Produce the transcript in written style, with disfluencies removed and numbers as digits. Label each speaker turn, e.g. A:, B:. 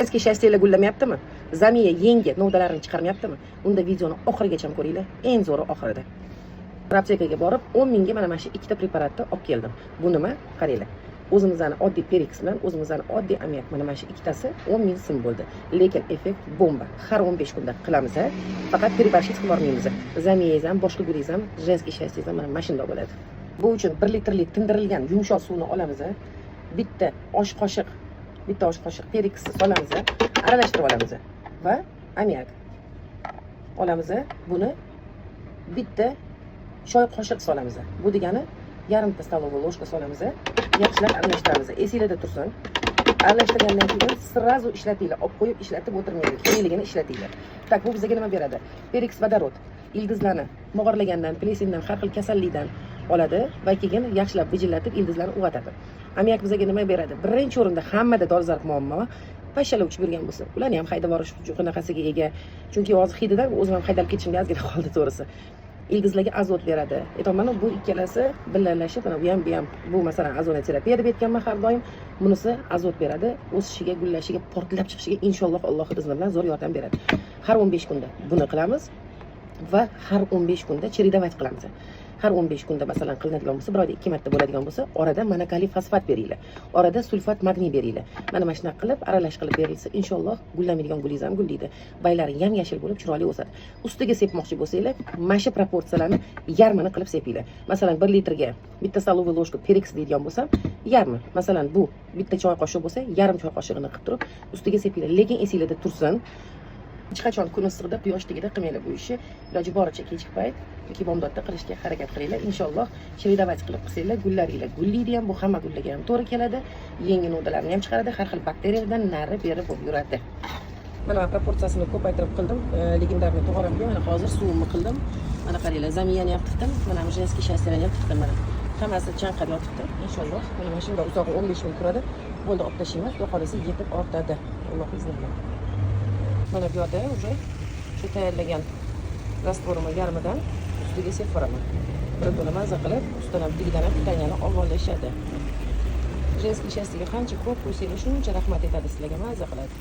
A: Eski shashtiylar gullamayaptimi? Zamiya yengi novdalarini chiqarmayaptimi? Unda videoni oxirigacha ko'ringlar. Eng zo'ri oxirida. Aptekaga borib 10 mingga mana shu ikkita preparatni olib keldim. Bu nima? Qaranglar. O'zimizning oddiy Perix bilan o'zimizning oddiy ammiak mana shu ikkitasi 10 ming so'm bo'ldi. Lekin effekt bomba. Har 15 kunda qilamiz. Faqat переборщить qilib bormaymiz. Zamiyangiz ham, boshqa guringiz ham, женский shastingiz ham mana shunday bo'ladi. Bu uchun 1 litrlik tindirilgan yumshoq suvni olamiz. Bitta osh qoshiq Perix solamiz, aralashtirib olamiz va ammiak olamiz. Buni bitta choy qoshiq solamiz. Bu degani yarimta stolовая ложка solamiz. Yaxshilab aralashtiramiz. Esingizda tursin. Aralashtirgandan keyin srazu ishlatinglar. Olib qo'yib ishlatib o'tirmaylik. Kerakligini ishlatinglar. Tak, bu bizga nima beradi? Perix vodorod ildizlarni mog'orlagandan, plesindan, har xil kasallikdan oladi va keyin yaxshilab vijillatib ildizlarni uyg'otadi. Ammiak bizga nima beradi? Birinchi o'rinda hammada dolzarb muammo pashshalar uchib yurgan bo'lsa, ularni ham haydab yuborish qanaqasiga ega. Chunki hozir hididan o'zim ham haydab ketishimga ozgina qoldi to'g'risi. Ildizlarga azot beradi. Mana bu ikkalasi birlashib, mana bu ham bu masalan azoterapiya deb aytganman har doim. Bunisi azot beradi, o'sishiga, gullashiga, portlab chiqishiga inshaalloh Allohning izni bilan zo'r yordam beradi. Har 15 kunda buni qilamiz va har 15 kunda cheridavat qilamiz. Har 15 kunda masalan qilinadigan bo'lsa, bir oyda 2 marta bo'ladigan bo'lsa, orada monokaliy fosfat beringlar. Orada sulfat magniy beringlar. Mana shunaqa qilib, aralash qilib berilsa, inshaalloh gullamaydigan gulingiz ham gullaydi. Baylari ham yashil bo'lib, chiroyli o'sadi. Ustiga sepmoqchi bo'lsanglar, mana shu proporsiyalarni yarmini qilib sepinglar. Masalan, 1 litrga bitta stolовая ложка Perix deydigan bo'lsam, yarmi. Masalan, bu bitta choy qoshiq bo'lsa, yarim choy qoshig'ini qilib turib, ustiga sepinglar. Lekin esingizda tursin. Hech qachon kun issiqda quyoshdagida qilmanglar bu ishni. Iloji boricha kechki payt yoki bomdodda qilishga harakat qilinglar. Inshaalloh cheridavat qilib qilsanglar, gullaringlar gullaydi ham, bu hamma gullaga ham to'g'ri keladi. Yangi novdalarni ham chiqaradi, har xil bakteriyalardan nari beri bo'lib yuradi. Mana proporsiyasini ko'paytirib qildim. Legendarni to'g'ramga mana hozir suvimni qildim. Mana qaranglar, zamiyani ham tiqdim, mana женский shastirani ham tiqdim mana. Hammasi chanqab yotibdi. Inshaalloh mana shunday uzog'i 15 ming turadi. Bo'ldi, olib tashlaymiz. Yo'qolisi yetib ortadi. Alloh izni bilan. Mana bu yerda уже shu tayyorlagan rastvorimni yarmidan ustiga sepib boraman. Bir maza qilib, ustidan ham tagidan ham pitanyani olvolashadi. Женский shastinga qancha ko'p qo'ysangiz shuncha rahmat etadi sizlarga, maza qiladi.